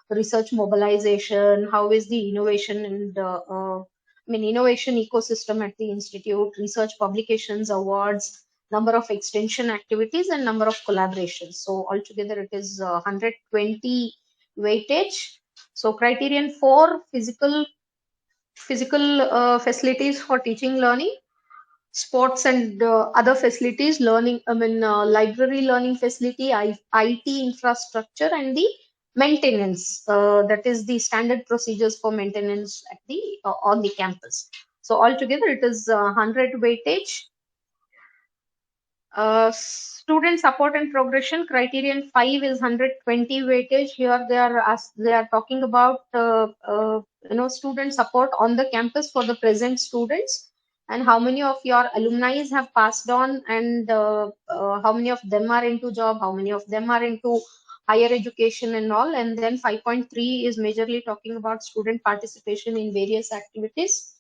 research mobilization, how is the innovation and innovation ecosystem at the institute, research publications, awards, number of extension activities, and number of collaborations. So altogether it is 120 weightage. So criterion 4, physical facilities for teaching learning, sports and other facilities, learning, library learning facility, IT infrastructure, and the maintenance. That is the standard procedures for maintenance at the on the campus. So altogether, it is 100 weightage. Student support and progression, criterion 5 is 120 weightage. Here they are talking about student support on the campus for the present students, and how many of your alumni have passed on, and how many of them are into job, how many of them are into higher education and all. And then 5.3 is majorly talking about student participation in various activities,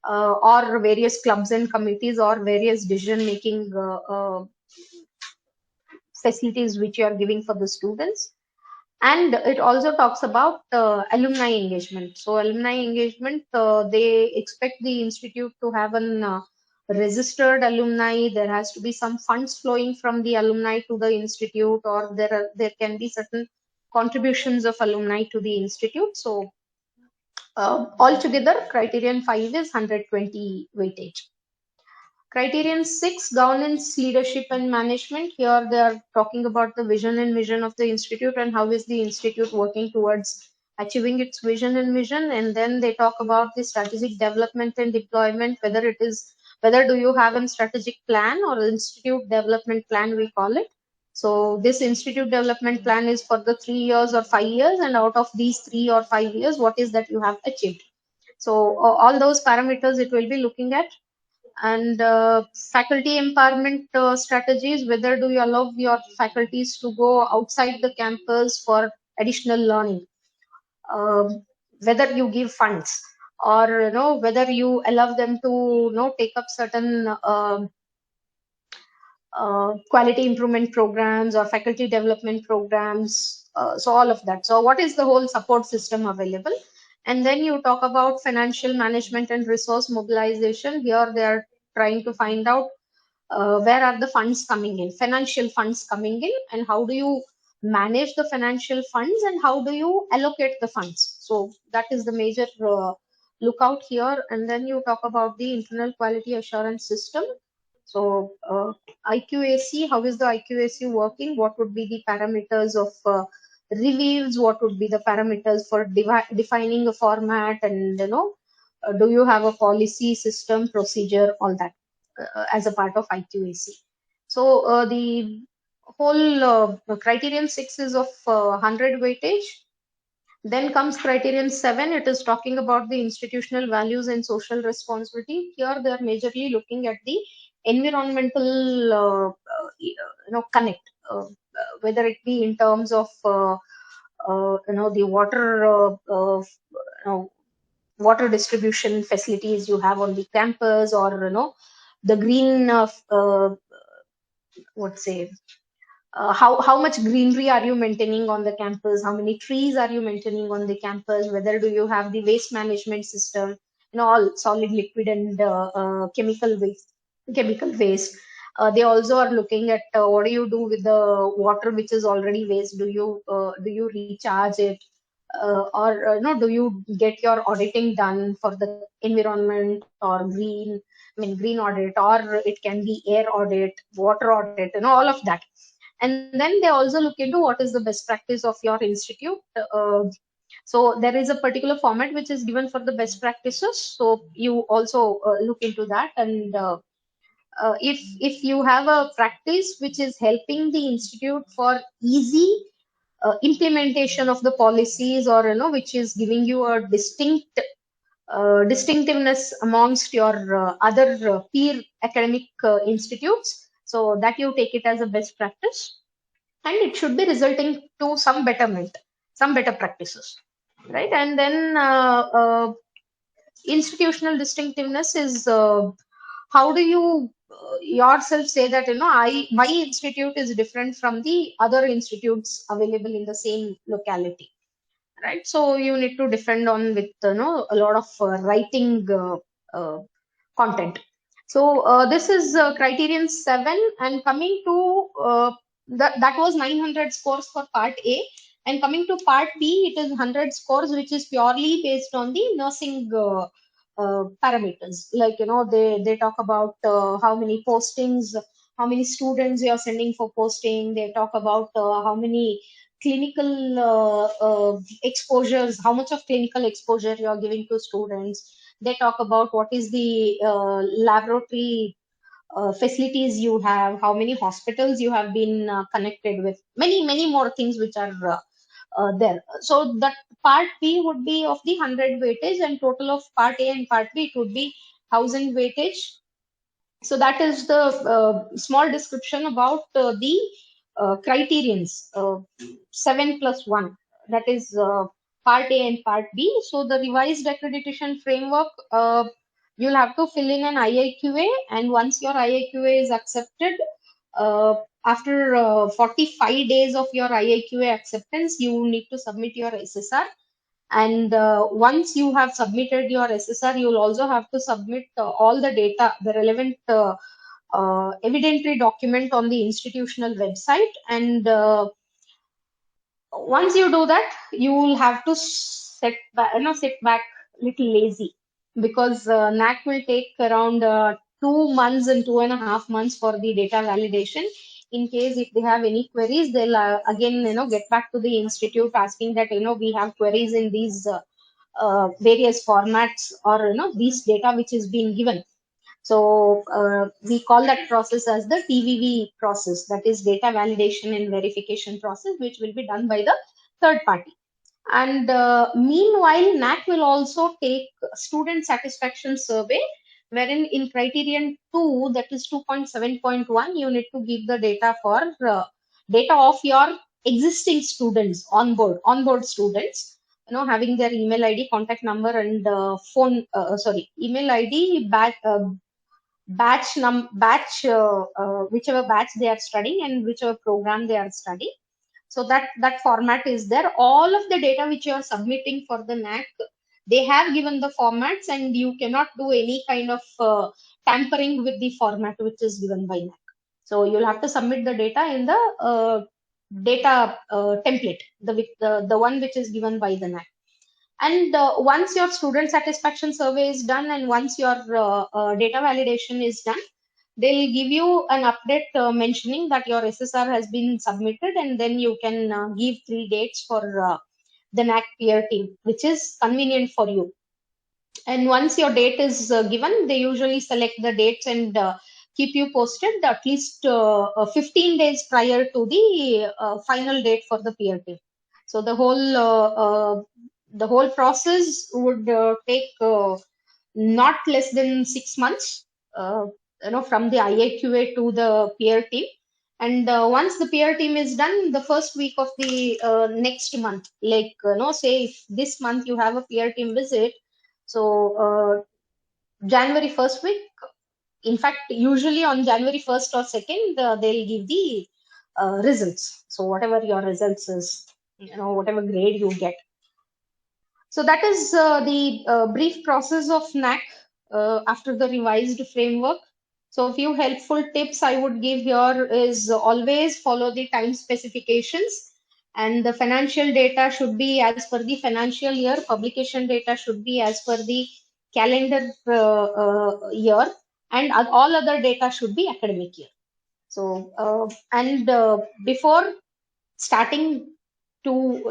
or various clubs and committees, or various decision making facilities which you are giving for the students. And it also talks about alumni engagement. So alumni engagement, they expect the institute to have an registered alumni. There has to be some funds flowing from the alumni to the institute, or there can be certain contributions of alumni to the institute. So altogether, criterion 5 is 120 weightage. Criterion 6, governance, leadership, and management. Here they are talking about the vision and mission of the institute, and how is the institute working towards achieving its vision and mission. And then they talk about the strategic development and deployment, whether do you have a strategic plan or institute development plan, we call it. So this institute development plan is for the 3 years or 5 years, and out of these 3 or 5 years, what is that you have achieved. So all those parameters it will be looking at. And faculty empowerment strategies, whether do you allow your faculties to go outside the campus for additional learning, whether you give funds, or whether you allow them to take up certain quality improvement programs or faculty development programs. So all of that. So what is the whole support system available? And then you talk about financial management and resource mobilization. Here they are trying to find out where are the funds coming in, financial funds coming in, and how do you manage the financial funds, and how do you allocate the funds. So that is the major lookout here. And then you talk about the internal quality assurance system. So IQAC, how is the IQAC working? What would be the parameters of reviews? What would be the parameters for defining a format? And do you have a policy, system, procedure, all that as a part of IQAC? So the whole criterion 6 is of 100 weightage. Then comes criterion 7. It is talking about the institutional values and social responsibility. Here they are majorly looking at the environmental connect, whether it be in terms of the water distribution facilities you have on the campus, or the green how much greenery are you maintaining on the campus, how many trees are you maintaining on the campus, whether do you have the waste management system, all solid, liquid, and chemical waste. They also are looking at what do you do with the water which is already waste. Do you recharge it, or do you get your auditing done for the environment, or green audit, or it can be air audit, water audit, all of that. And then they also look into what is the best practice of your institute. So there is a particular format which is given for the best practices, so you also look into that. And if you have a practice which is helping the institute for easy implementation of the policies, or which is giving you a distinctiveness amongst your other peer academic institutes, so that you take it as a best practice, and it should be resulting to some betterment, some better practices, right? And then institutional distinctiveness is how do you yourself say that my institute is different from the other institutes available in the same locality. right? So you need to defend on with a lot of writing content. So this is criterion 7, and coming to that was 900 scores for part A, and coming to part B, it is 100 scores, which is purely based on the nursing parameters. Like they talk about how many postings, how many students you are sending for posting. They talk about how many clinical exposures, how much of clinical exposure you are giving to students. They talk about what is the laboratory facilities you have, how many hospitals you have been connected with, many more things which are there. So that part B would be of the 100 weightage, and total of part A and part B, it would be 1000 weightage. So that is the small description about the criterions, 7 plus 1, that is part A and part B. So the revised accreditation framework, you'll have to fill in an IIQA, and once your IIQA is accepted, after 45 days of your IIQA acceptance, you need to submit your SSR. And once you have submitted your SSR, you'll also have to submit all the data, the relevant evidentiary document on the institutional website. And once you do that, you will have to sit back little lazy, because NAC will take around 2 months and 2.5 months for the data validation. In case if they have any queries, they'll again get back to the institute asking that we have queries in these various formats, or these data which is being given. So we call that process as the TVV process, that is data validation and verification process, which will be done by the third party. And meanwhile, NAC will also take student satisfaction survey, wherein in criterion 2, that is 2.7.1, you need to give the data for data of your existing students, onboard students, having their email ID, contact number, and email ID, whichever batch they are studying and whichever program they are studying. So that format is there. All of the data which you are submitting for the NAC, they have given the formats, and you cannot do any kind of tampering with the format which is given by NAC. So you'll have to submit the data in the data template, the one which is given by the NAC. And once your student satisfaction survey is done, and once your data validation is done, they'll give you an update mentioning that your SSR has been submitted, and then you can give 3 dates for the NAC peer team, which is convenient for you. And once your date is given, they usually select the dates and keep you posted at least 15 days prior to the final date for the peer team. So the whole process would take not less than 6 months, from the IAQA to the peer team. And once the peer team is done, the first week of the next month, like say if this month you have a peer team visit, so January first week, in fact, usually on January 1st or 2nd, they'll give the results. So whatever your results is, whatever grade you get. So that is the brief process of NAC after the revised framework. So a few helpful tips I would give here is always follow the time specifications, and the financial data should be as per the financial year. Publication data should be as per the calendar year, and all other data should be academic year. So and before starting to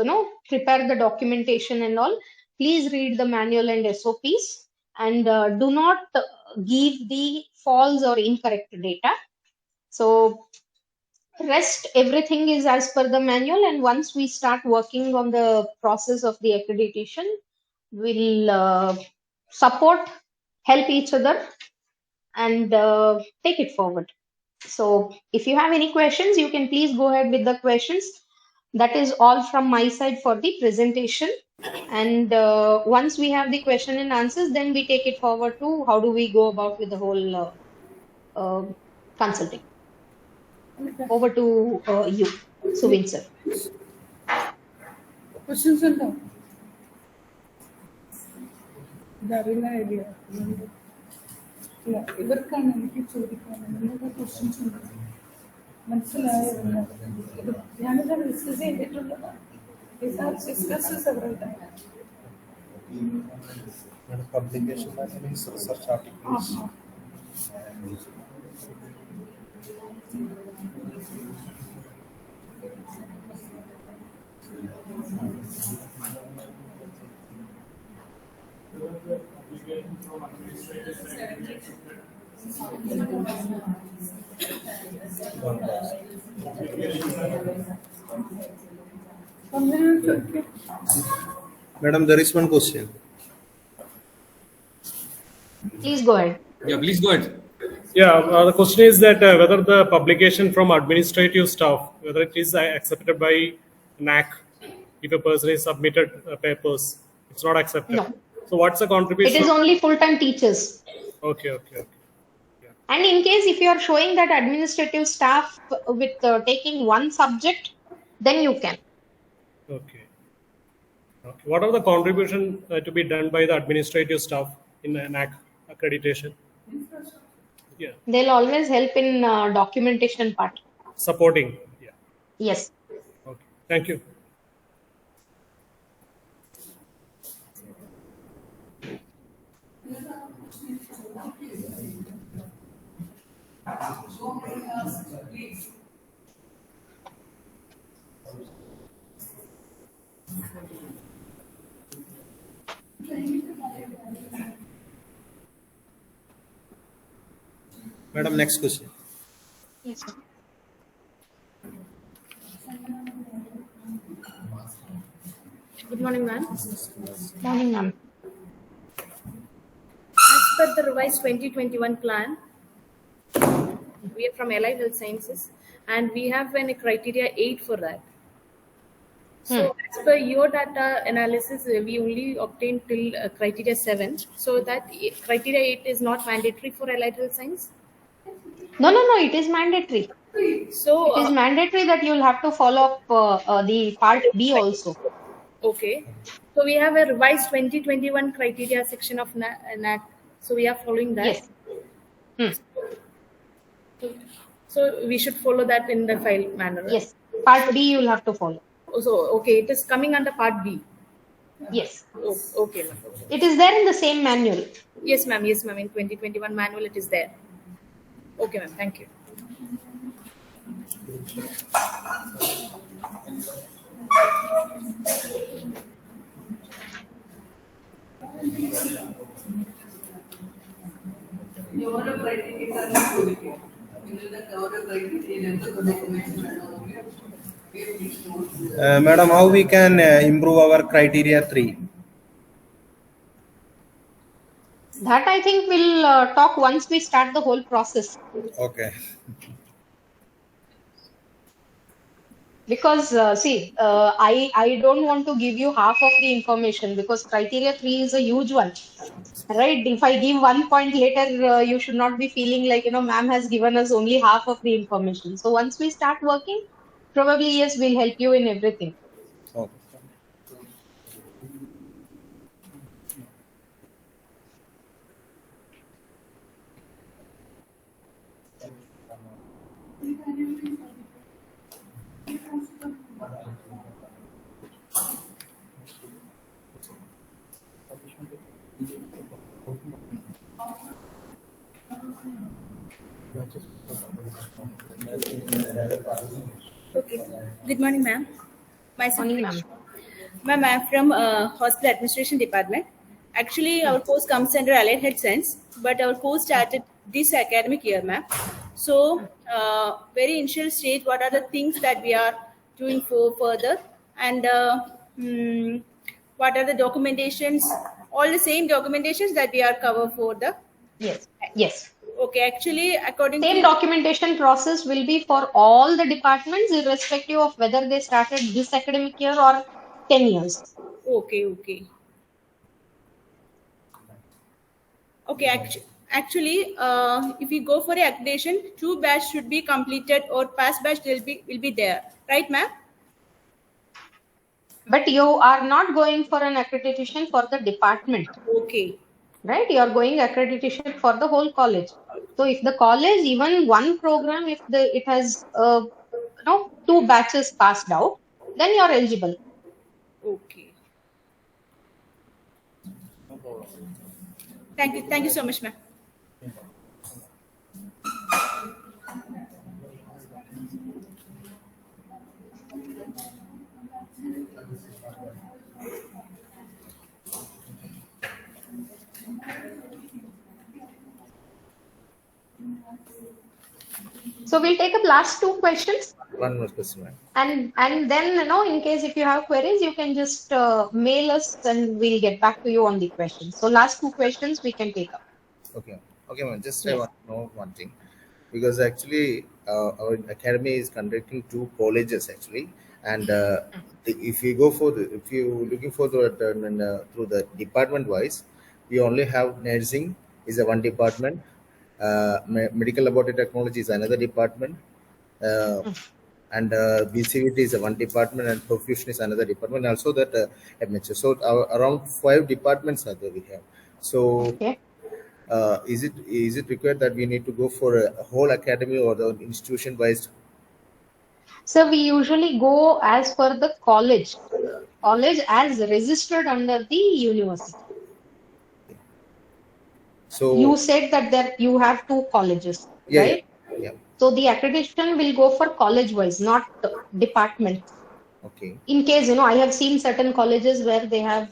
prepare the documentation and all, please read the manual and SOPs, and do not give the false or incorrect data. So rest everything is as per the manual, and once we start working on the process of the accreditation, we'll support, help each other, and take it forward. So if you have any questions, you can please go ahead with the questions. That is all from my side for the presentation. And once we have the question and answers, then we take it forward to how do we go about with the whole consulting. Over to you, Suvin sir. Questions ഉണ്ടോ? ഇതറിയുന്ന idea ഇല്ല, ഇവർക്കാണ് എനിക്ക് ചോദിക്കാനുള്ളത്. എന്തൊക്കെ questions ഉണ്ട് മനസ്സിലായോ? ഇത് ഞാനിത് discuss ചെയ്തിട്ടുള്ളതാണ്. Several times. Publication means research articles. Madam, there is one question. Please go ahead. Yeah, please go ahead. Yeah, the question is that whether the publication from administrative staff, whether it is accepted by Naac, if a person is submitted papers, it's not accepted. No. So what's the contribution? It is only full-time teachers. Okay. And in case if you are showing that administrative staff with taking one subject, then you can. Okay. What are the contribution to be done by the administrative staff in Naac accreditation? Yeah. They'll always help in documentation part. Supporting. Yeah. Yes. Okay. Thank you. Madam, next question. Yes, sir. Good morning, ma'am. Morning, ma'am. As per the revised 2021 plan, we are from Allied Health Sciences, and we have a criteria 8 for that. So, as per your data analysis, we only obtained till criteria 7. So, that criteria 8 is not mandatory for Allied Health Science? No, it is mandatory. So, It is mandatory that you'll have to follow up the part B also. okay. So, we have a revised 2021 criteria section of NAC. So, we are following that. Yes. So, we should follow that in the file manner. Right? Yes. Part B you'll have to follow. So, okay, it is coming under part B. Yes. Oh, okay, ma'am. It is there in the same manual. Yes, ma'am. Yes, ma'am. In 2021 manual, it is there. Okay, ma'am. Thank you. Madam, how we can improve our criteria 3? That I think we'll talk once we start the whole process. Okay. Because I don't want to give you half of the information, because criteria 3 is a huge one, right? If I give 1 point later, you should not be feeling like, ma'am has given us only half of the information. So once we start working, probably yes, we'll help you in everything. Okay. Okay. Good morning, ma'am. Myself, Morning, ma'am. Ma'am, I'm from Hospital Administration Department. Actually, our course comes under Allied Health Science, but our course started this academic year, ma'am. So, very initial stage, what are the things that we are doing for further, and what are the documentations? All the same documentations that we are cover for the. Yes. Okay, actually, according Same to documentation process will be for all the departments, irrespective of whether they started this academic year or 10 years. Okay. Actually, if we go for accreditation, 2 batch should be completed, or past batch will be there, right, ma'am? But you are not going for an accreditation for the department, Okay. right? You are going accreditation for the whole college. So if the college, even one program, if it has two batches passed out, then you are eligible. Okay. Thank you. Thank you so much, ma'am. So we'll take up last two questions, One more question, ma'am. and then in case if you have queries, you can just mail us, and we'll get back to you on the questions. So last two questions we can take up. Okay. Okay, ma'am. Just I Yes. want to know one thing, because actually our academy is conducting two colleges actually, and if you go for if you looking for through the department wise, we only have nursing is a one department, medical laboratory technology is another department, uh, and BCVT is a one department, and perfusion is another department. Also that MHS. So around five departments are there we have. So Okay. is it required that we need to go for a whole academy or the institution wise? So we usually go as per the college as registered under the university. You So said that you have two colleges, yeah, yeah, right? yeah. So the accreditation will go for college wise, not department. Okay, In case, I have seen certain colleges where they are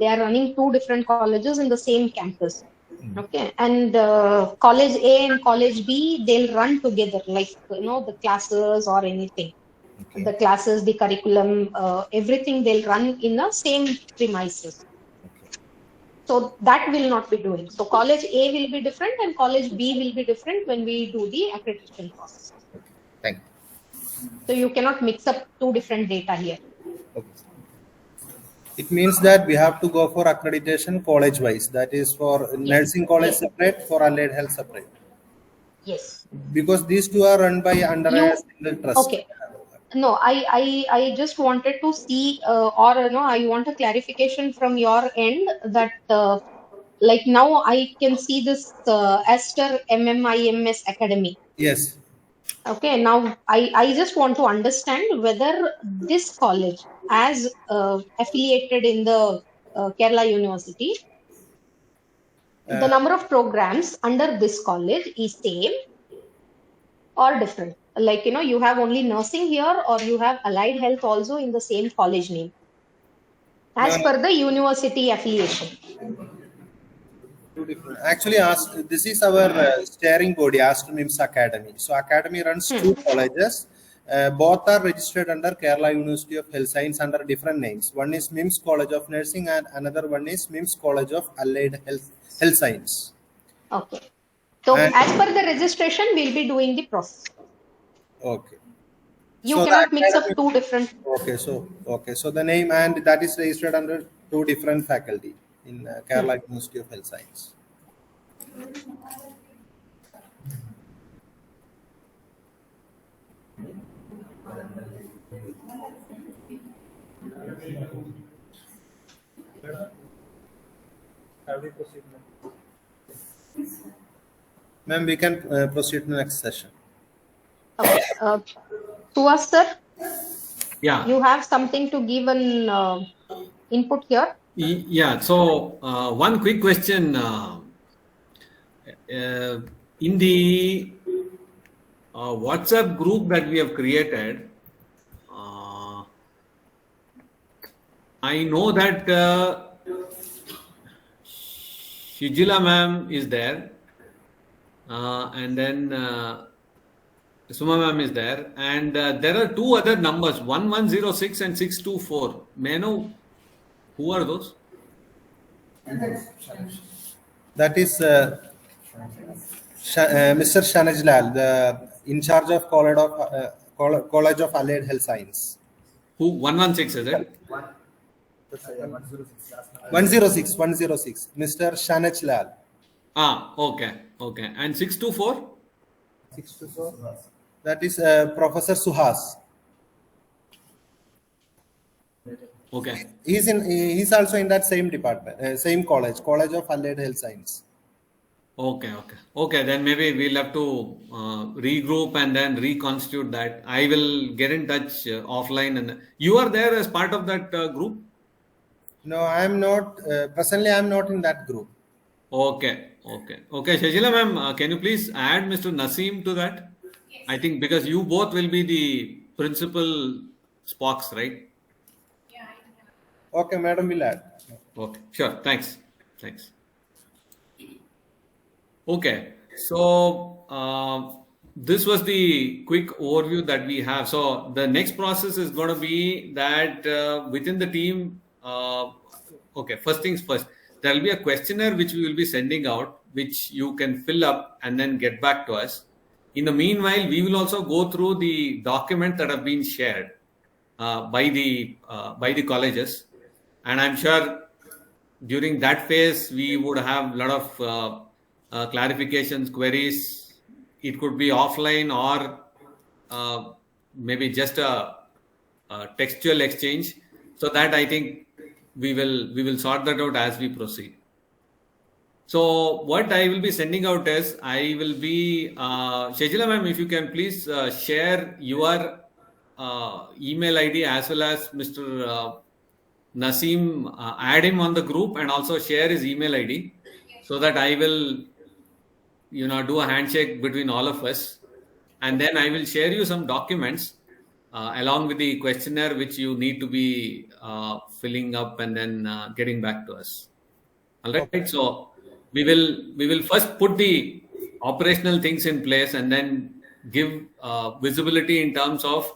running two different colleges in the same campus. Okay. And college A and college B, they'll run together, like, the classes or anything. okay, The classes, the curriculum, everything they'll run in the same premises. okay. So that will not be doing. So college A will be different and college B will be different when we do the accreditation process. Thank So you cannot mix up two different data here. you. Okay. It means that we have to go for accreditation college wise. That is for Yes. nursing college Yes. separate, for allied health separate. Yes. Because these two are run by under a You single trust. okay? No, I just wanted to see, or I want a clarification from your end that like now I can see this Aster MMIMS Academy. Yes. Okay, now I just want to understand whether this college, as affiliated in the Kerala University, the number of programs under this college is same or different. Like, you have only nursing here, or you have allied health also in the same college name, as Uh, per the university affiliation. Actually, this is our steering body, Aster MIMS Academy. So, Academy runs two colleges. Both are registered under Kerala University of Health Science under different names. One is MIMS College of Nursing, and another one is MIMS College of Allied Health Science. Okay. So, And as per the registration, we'll be doing the process. okay. You So the cannot mix up academy, two different. okay. So the name, and that is registered under two different faculty in Kerala University of Health Science. Ma'am, we can proceed to the next session. Okay. Suhas sir, Yeah, you have something to give an input here. yeah. So one quick question: in the WhatsApp group that we have created, I know that Shijila ma'am is there, and then Suma ma'am is there, and there are two other numbers: 1106 and 624. May I know who are those? That is Mr. Shanaj Lal, the in charge of College of Allied Health Science. Who 116 is it? 106, Mr. Shanaj Lal. Okay. And 624? That is Professor Suhas. Okay. He's also in that same department, same college of Allied Health Science. Okay. Then maybe we'll have to regroup and then reconstitute that. I will get in touch offline. And you are there as part of that group? No, I'm not. Presently, I'm not in that group. Okay. Shajila ma'am, can you please add Mr. Naseem to that? I think because you both will be the principal Spocks, right? Okay, madam will add. Okay, sure. Thanks. Okay, so this was the quick overview that we have. So the next process is going to be that within the team, okay, first things first, there will be a questionnaire which we will be sending out, which you can fill up and then get back to us. In the meanwhile, we will also go through the documents that have been shared by the colleges, and I'm sure during that phase we would have a lot of clarifications, queries. It could be offline or maybe just a textual exchange. So that I think we will sort that out as we proceed. So what I will be sending out is I will be Shajila ma'am, if you can please share your email ID as well as Mr. Naseem, add him on the group and also share his email ID so that I will do a handshake between all of us, and then I will share you some documents along with the questionnaire which you need to be filling up and then getting back to us. All right. Okay. So we will first put the operational things in place and then give visibility in terms of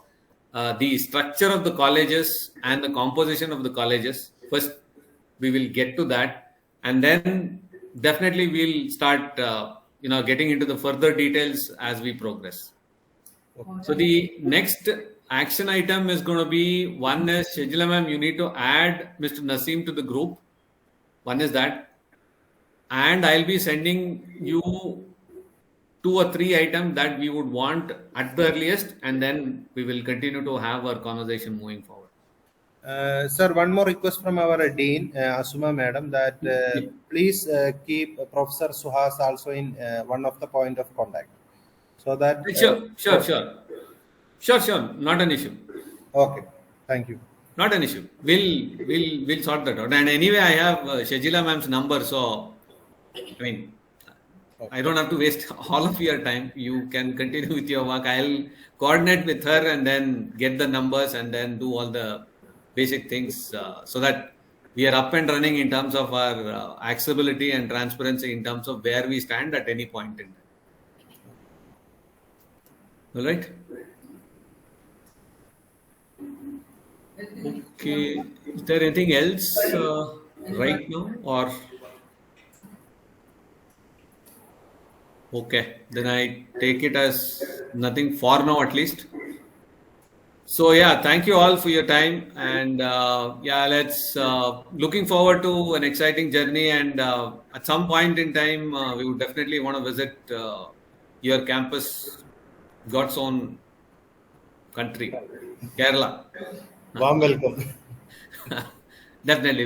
the structure of the colleges and the composition of the colleges. First, we will get to that, and then definitely we'll start getting into the further details as we progress. Okay. So the next action item is going to be, one is, Shajila ma'am, you need to add Mr. Naseem to the group. One is that, and I'll be sending you 2 or 3 items that we would want at the earliest, and then we will continue to have our conversation moving forward. Sir, one more request from our Dean, Asuma Madam, that please keep Professor Suhas also in one of the point of contact. So that... Sure. Not an issue. Okay. Thank you. Not an issue. We'll sort that out. And anyway, I have Shajila ma'am's number, so I mean, I don't have to waste all of your time. You can continue with your work. I'll coordinate with her and then get the numbers and then do all the basic things so that we are up and running in terms of our accessibility and transparency in terms of where we stand at any point in time. All right. Okay. Is there anything else right now or? Okay, then I take it as nothing for now at least. So yeah, thank you all for your time, and let's looking forward to an exciting journey, and at some point in time we would definitely want to visit your campus, God's own country, Kerala. Warm welcome. Definitely,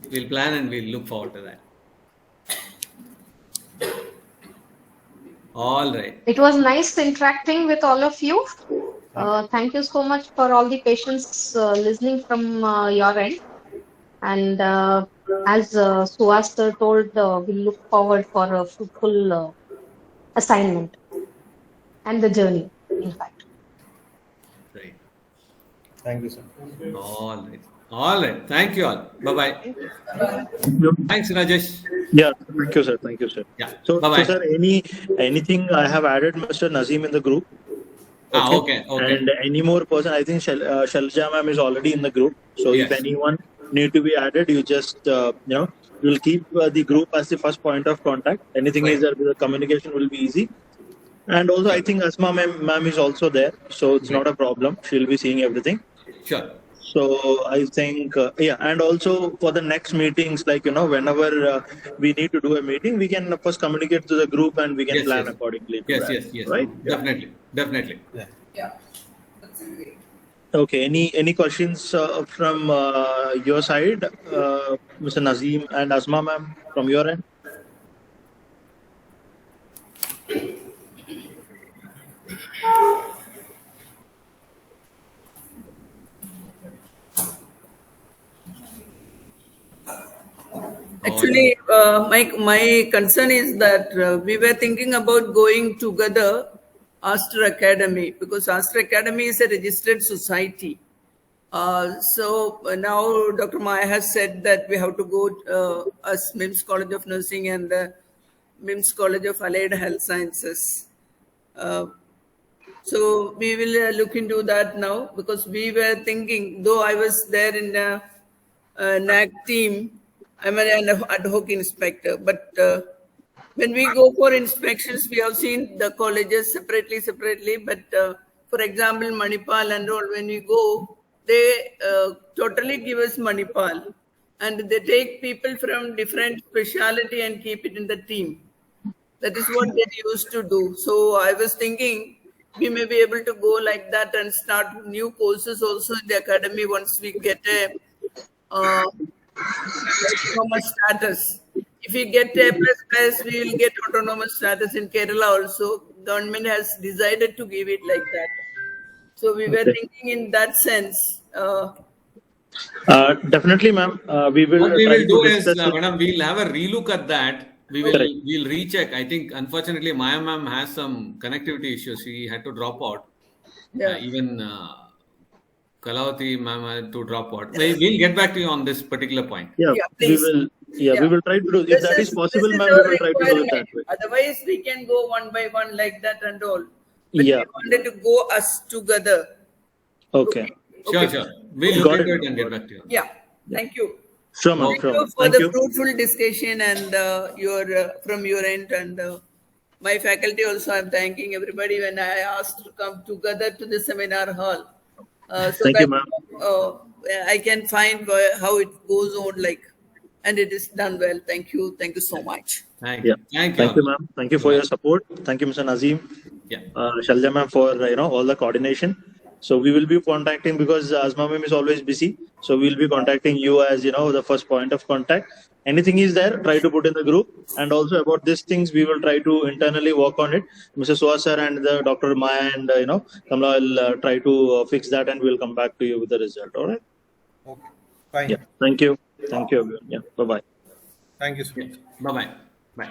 we'll plan and we'll look forward to that. All right. It was nice interacting with all of you. Thank you so much for all the patience listening from your end. And as Aster told, we look forward for a fruitful assignment and the journey, in fact. Right. Thank you, sir. All right. Thank you all. Bye-bye. Thanks, Rajesh. Yeah, thank you, sir. Yeah. So sir, anything I have added Mr. Naseem in the group. Okay. And any more person, I think Shalja ma'am is already in the group. So yes. If anyone need to be added, you just you'll keep the group as the first point of contact. Anything is the communication will be easy. And also, I think Asma ma'am is also there, so it's not a problem. She'll be seeing everything. Sure. So I think, and also for the next meetings, like, whenever we need to do a meeting, we can first communicate to the group and we can plan accordingly. Yes. Right? Definitely. Yeah. That's great. Okay. Any questions from your side, Mr. Nazim and Asma ma'am, from your end? Actually, my concern is that we were thinking about going together Aster Academy, because Aster Academy is a registered society. So now Dr. Maya has said that we have to go as MIMS College of Nursing and MIMS College of Allied Health Sciences. So we will look into that now, because we were thinking, though I was there in the Naac team, I'm an ad hoc inspector, but when we go for inspections, we have seen the colleges separately. But for example, Manipal and all, when we go, they totally give us Manipal, and they take people from different specialty and keep it in the team. That is what they used to do. So I was thinking we may be able to go like that and start new courses also in the academy once we get a autonomous status. If we get A++, we will get autonomous status in Kerala also. Government has decided to give it like that. So we were thinking in that sense. Definitely, ma'am. We will What we try will to do is, discuss it. madam, we'll have a relook at that. Correct. We'll recheck. I think unfortunately Maya ma'am has some connectivity issues. She had to drop out. Yeah. Even Kalavati ma'am had to drop out. We'll get back to you on this particular point. Yeah, Yeah, we please. will. Yeah, Yeah. we will try to do. If This that is possible, this ma'am, our we will try to do it that requirement. way. Otherwise, we can go one by one like that and all. But Yeah. we wanted to go us together. Okay. Sure. We'll look Got into it. it and get back to you. Yeah. Thank you. Sure, ma'am. Thank Sure, you ma'am. for Thank the you. fruitful discussion and your from your end, and my faculty also. I'm thanking everybody when I asked to come together to the seminar hall, so Thank you, that ma'am. I can find how it goes on, like, and it is done well. Thank you so much. Thank Yeah. you. Thank you. Thank you, ma'am. Thank you for your support. Thank you, Mr. Nazim. Yeah. Shalja ma'am, for all the coordination. So we will be contacting, because Asma ma'am is always busy. So we'll be contacting you as the first point of contact. Anything is there, try to put in the group. And also about these things, we will try to internally work on it. Mr. Suha sir and the Dr. Maya and Kamla will try to fix that, and we'll come back to you with the result. All right. Okay. Fine. Yeah. Thank you. Thank you, everyone. Yeah. Bye bye. Thank you so much. Bye-bye. Bye.